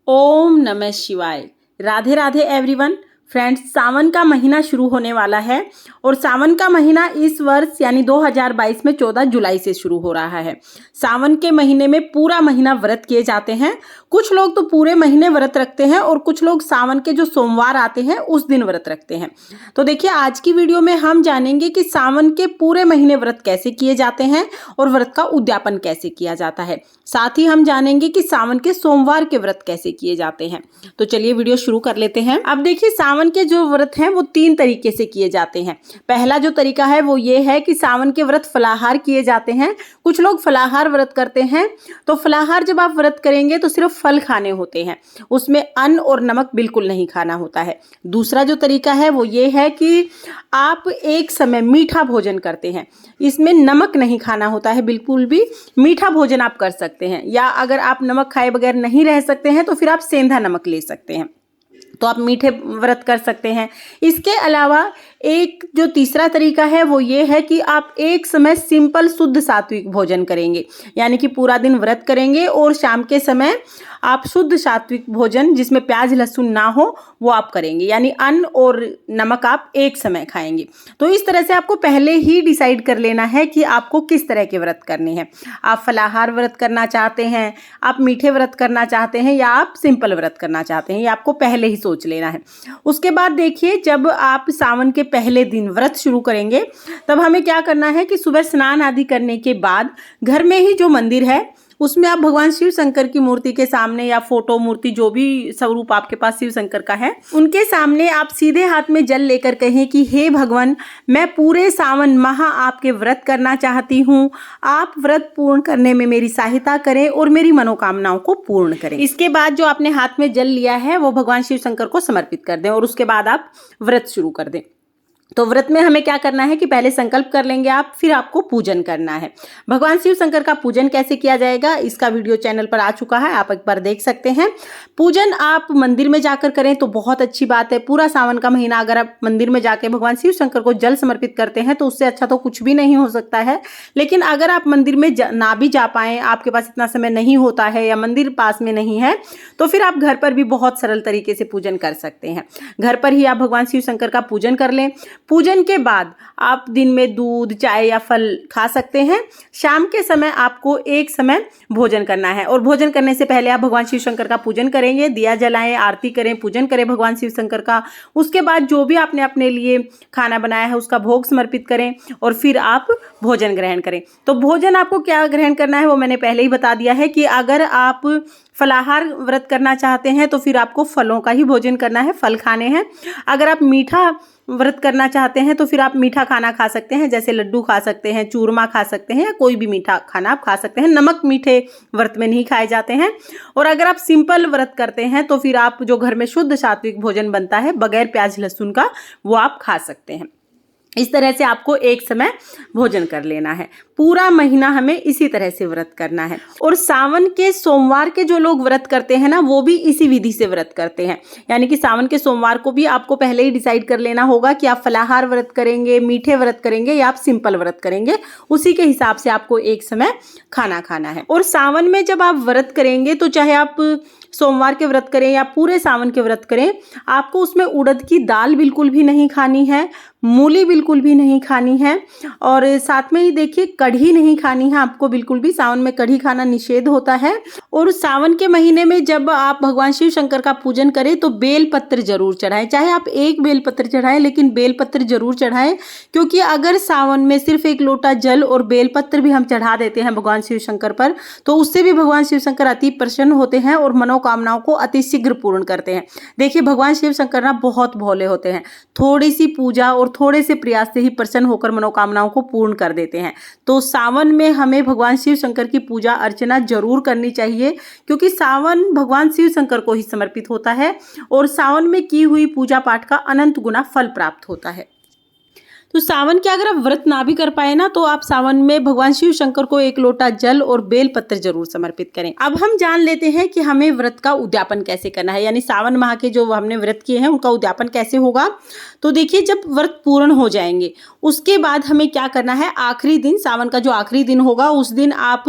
ओम नमः शिवाय। Radhe Radhe everyone. Friends, सावन का महीना शुरू होने वाला है और सावन का महीना इस वर्ष यानी 2022 में 14 जुलाई से शुरू हो रहा है। सावन के महीने में पूरा महीना व्रत किए जाते हैं। कुछ लोग तो पूरे महीने व्रत रखते हैं और कुछ लोग सावन के जो सोमवार आते हैं उस दिन व्रत रखते हैं। तो देखिए, आज की वीडियो में हम जानेंगे कि सावन के पूरे महीने व्रत कैसे किए जाते हैं और व्रत का उद्यापन कैसे किया जाता है। साथ ही हम जानेंगे कि सावन के सोमवार के व्रत कैसे किए जाते हैं। तो चलिए वीडियो शुरू कर लेते हैं। अब देखिए, सावन के जो व्रत हैं वो 3 तरीके से किए जाते हैं। पहला जो तरीका है वो ये है कि सावन के व्रत फलाहार किए जाते हैं। कुछ लोग फलाहार व्रत करते हैं। तो फलाहार जब आप व्रत करेंगे तो सिर्फ फल खाने होते हैं, उसमें अन्न और नमक बिल्कुल नहीं खाना होता है। दूसरा जो तरीका है वो ये है कि आप एक समय मीठा भोजन करते हैं, इसमें नमक नहीं खाना होता है बिल्कुल भी। मीठा भोजन आप कर सकते हैं, या अगर आप नमक खाए बगैर नहीं रह सकते हैं तो फिर आप सेंधा नमक ले सकते हैं, तो आप मीठे व्रत कर सकते हैं। इसके अलावा एक जो तीसरा तरीका है वो ये है कि आप एक समय सिंपल शुद्ध सात्विक भोजन करेंगे, यानी कि पूरा दिन व्रत करेंगे और शाम के समय आप शुद्ध सात्विक भोजन जिसमें प्याज लहसुन ना हो वो आप करेंगे, यानी अन्न और नमक आप एक समय खाएंगे। तो इस तरह से आपको पहले ही डिसाइड कर लेना है कि आपको किस तरह के व्रत करने हैं। आप फलाहार व्रत करना चाहते हैं, आप मीठे व्रत करना चाहते हैं, या आप सिंपल व्रत करना चाहते हैं, ये आपको पहले ही सोच लेना है। उसके बाद देखिए, जब आप सावन के पहले दिन व्रत शुरू करेंगे तब हमें क्या करना है कि सुबह स्नान आदि करने के बाद घर में ही जो मंदिर है उसमें आप भगवान शिव शंकर की मूर्ति के सामने या फोटो मूर्ति जो भी स्वरूप आपके पास शिव शंकर का है उनके सामने आप सीधे हाथ में जल लेकर कहें कि हे भगवान, मैं पूरे सावन माह आपके व्रत करना चाहती हूँ। आप व्रत पूर्ण करने में मेरी सहायता करें और मेरी मनोकामनाओं को पूर्ण करें। इसके बाद जो आपने हाथ में जल लिया है वो भगवान शिव शंकर को समर्पित कर दें और उसके बाद आप व्रत शुरू कर दें। तो व्रत में हमें क्या करना है कि पहले संकल्प कर लेंगे आप, फिर आपको पूजन करना है। भगवान शिव शंकर का पूजन कैसे किया जाएगा इसका वीडियो चैनल पर आ चुका है, आप एक बार देख सकते हैं। पूजन आप मंदिर में जाकर करें तो बहुत अच्छी बात है। पूरा सावन का महीना अगर आप मंदिर में जाके भगवान शिव शंकर को जल समर्पित करते हैं तो उससे अच्छा तो कुछ भी नहीं हो सकता है। लेकिन अगर आप मंदिर में ना भी जा पाएं, आपके पास इतना समय नहीं होता है या मंदिर पास में नहीं है, तो फिर आप घर पर भी बहुत सरल तरीके से पूजन कर सकते हैं। घर पर ही आप भगवान शिव शंकर का पूजन कर लें। पूजन के बाद आप दिन में दूध, चाय या फल खा सकते हैं। शाम के समय आपको एक समय भोजन करना है और भोजन करने से पहले आप भगवान शिव शंकर का पूजन करेंगे, दिया जलाएं, आरती करें, पूजन करें भगवान शिव शंकर का। उसके बाद जो भी आपने अपने लिए खाना बनाया है उसका भोग समर्पित करें और फिर आप भोजन ग्रहण करें। तो भोजन आपको क्या ग्रहण करना है वो मैंने पहले ही बता दिया है कि अगर आप फलाहार व्रत करना चाहते हैं तो फिर आपको फलों का ही भोजन करना है, फल खाने हैं। अगर आप मीठा व्रत करना चाहते हैं तो फिर आप मीठा खाना खा सकते हैं, जैसे लड्डू खा सकते हैं, चूरमा खा सकते हैं, या कोई भी मीठा खाना आप खा सकते हैं। नमक मीठे व्रत में नहीं खाए जाते हैं। और अगर आप सिंपल व्रत करते हैं तो फिर आप जो घर में शुद्ध सात्विक भोजन बनता है बगैर प्याज लहसुन का वो आप खा सकते हैं। इस तरह से आपको एक समय भोजन कर लेना है। पूरा महीना हमें इसी तरह से व्रत करना है। और सावन के सोमवार के जो लोग व्रत करते हैं ना वो भी इसी विधि से व्रत करते हैं, यानी कि सावन के सोमवार को भी आपको पहले ही डिसाइड कर लेना होगा कि आप फलाहार व्रत करेंगे, मीठे व्रत करेंगे या आप सिंपल व्रत करेंगे। उसी के हिसाब से आपको एक समय खाना खाना है। और सावन में जब आप व्रत करेंगे तो चाहे आप सोमवार के व्रत करें या पूरे सावन के व्रत करें, आपको उसमें उड़द की दाल बिल्कुल भी नहीं खानी है, मूली बिल्कुल भी नहीं खानी है, और साथ में ही देखिए कढ़ी नहीं खानी है आपको बिल्कुल भी। सावन में कढ़ी खाना निषेध होता है। और सावन के महीने में जब आप भगवान शिव शंकर का पूजन करें तो बेल पत्र जरूर चढ़ाएं। चाहे आप एक बेल पत्र चढ़ाएं लेकिन बेल पत्र जरूर चढ़ाएं, क्योंकि अगर सावन में सिर्फ एक लोटा जल और बेल पत्र भी हम चढ़ा देते हैं भगवान शिव शंकर पर तो उससे भी भगवान शिव शंकर अति प्रसन्न होते हैं और मनोकामनाओं को अति शीघ्र पूर्ण करते हैं। देखिए, भगवान शिव शंकर ना बहुत भोले होते हैं, थोड़ी सी पूजा और थोड़े से प्रयास से ही प्रसन्न होकर मनोकामनाओं को पूर्ण कर देते हैं। तो सावन में हमें भगवान शिव शंकर की पूजा अर्चना जरूर करनी चाहिए, क्योंकि सावन भगवान शिव शंकर को ही समर्पित होता है और सावन में की हुई पूजा पाठ का अनंत गुना फल प्राप्त होता है। तो सावन के अगर आप व्रत ना भी कर पाए ना तो आप सावन में भगवान शिव शंकर को एक लोटा जल और बेल पत्र जरूर समर्पित करें। अब हम जान लेते हैं कि हमें व्रत का उद्यापन कैसे करना है, यानी सावन माह के जो हमने व्रत किए हैं उनका उद्यापन कैसे होगा। तो देखिए, जब व्रत पूर्ण हो जाएंगे उसके बाद हमें क्या करना है, आखिरी दिन, सावन का जो आखिरी दिन होगा उस दिन आप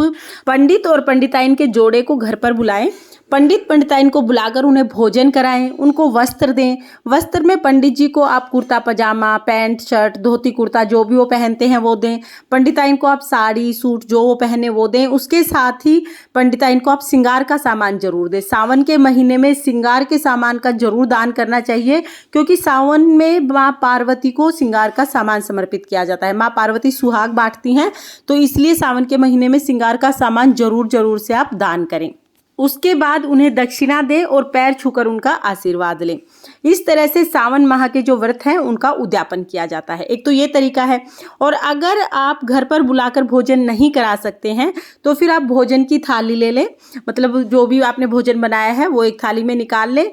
पंडित और पंडिताइन के जोड़े को घर पर बुलाएं। पंडित पंडिताइन को बुलाकर उन्हें भोजन कराएं, उनको वस्त्र दें। वस्त्र में पंडित जी को आप कुर्ता पजामा, पैंट शर्ट, धोती कुर्ता जो भी वो पहनते हैं वो दें। पंडिताइन को आप साड़ी सूट जो वो पहने वो दें। उसके साथ ही पंडिताइन को आप श्रृंगार का सामान जरूर दें। सावन के महीने में श्रृंगार के सामान का जरूर दान करना चाहिए, क्योंकि सावन में माँ पार्वती को श्रृंगार का सामान समर्पित किया जाता है। माँ पार्वती सुहाग बांटती हैं, तो इसलिए सावन के महीने में श्रृंगार का सामान जरूर से आप दान करें। उसके बाद उन्हें दक्षिणा दें और पैर छूकर उनका आशीर्वाद लें। इस तरह से सावन माह के जो व्रत हैं उनका उद्यापन किया जाता है। एक तो ये तरीका है, और अगर आप घर पर बुलाकर भोजन नहीं करा सकते हैं तो फिर आप भोजन की थाली ले लें। मतलब जो भी आपने भोजन बनाया है वो एक थाली में निकाल लें।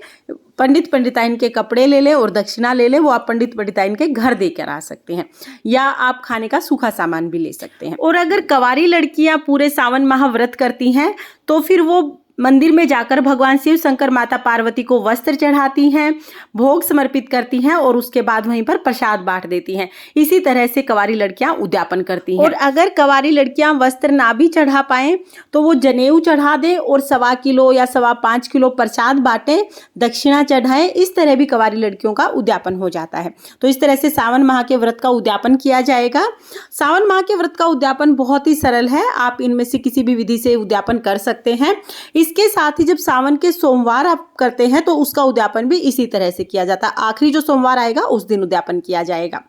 पंडित पंडिताइन के कपड़े ले लें और दक्षिणा ले लें, वो आप पंडित पंडिताइन के घर देकर आ सकते हैं, या आप खाने का सूखा सामान भी ले सकते हैं। और अगर कंवारी लड़कियां पूरे सावन माह व्रत करती हैं तो फिर वो मंदिर में जाकर भगवान शिव शंकर माता पार्वती को वस्त्र चढ़ाती हैं, भोग समर्पित करती हैं और उसके बाद वहीं पर प्रसाद बांट देती हैं। इसी तरह से कंवारी लड़कियां उद्यापन करती हैं। और अगर कंवारी लड़कियां वस्त्र ना भी चढ़ा पाएं तो वो जनेऊ चढ़ा दें और 1.25 किलो या 5.25 किलो प्रसाद बांटें, दक्षिणा चढ़ाएं। इस तरह भी कंवारी लड़कियों का उद्यापन हो जाता है। तो इस तरह से सावन माह के व्रत का उद्यापन किया जाएगा। सावन माह के व्रत का उद्यापन बहुत ही सरल है, आप इनमें से किसी भी विधि से उद्यापन कर सकते हैं। इसके साथ ही जब सावन के सोमवार आप करते हैं तो उसका उद्यापन भी इसी तरह से किया जाता है। आखिरी जो सोमवार आएगा उस दिन उद्यापन किया जाएगा।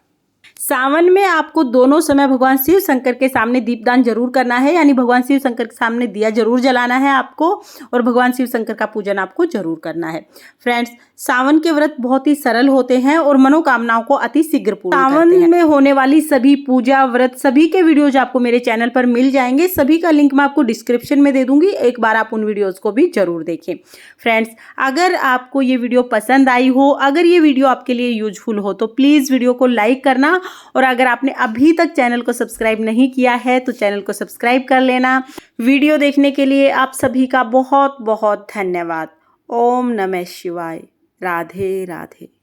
सावन में आपको दोनों समय भगवान शिव शंकर के सामने दीपदान जरूर करना है, यानी भगवान शिव शंकर के सामने दिया जरूर जलाना है आपको, और भगवान शिव शंकर का पूजन आपको जरूर करना है। फ्रेंड्स, सावन के व्रत बहुत ही सरल होते हैं और मनोकामनाओं को अति शीघ्र पूर्ण करते हैं। सावन में होने वाली सभी पूजा व्रत सभी के वीडियोज आपको मेरे चैनल पर मिल जाएंगे। सभी का लिंक मैं आपको डिस्क्रिप्शन में दे दूंगी, एक बार आप उन वीडियोज को भी जरूर देखें। फ्रेंड्स, अगर आपको ये वीडियो पसंद आई हो, अगर ये वीडियो आपके लिए यूजफुल हो तो प्लीज वीडियो को लाइक करना, और अगर आपने अभी तक चैनल को सब्सक्राइब नहीं किया है तो चैनल को सब्सक्राइब कर लेना। वीडियो देखने के लिए आप सभी का बहुत बहुत धन्यवाद। ओम नमः शिवाय। राधे राधे।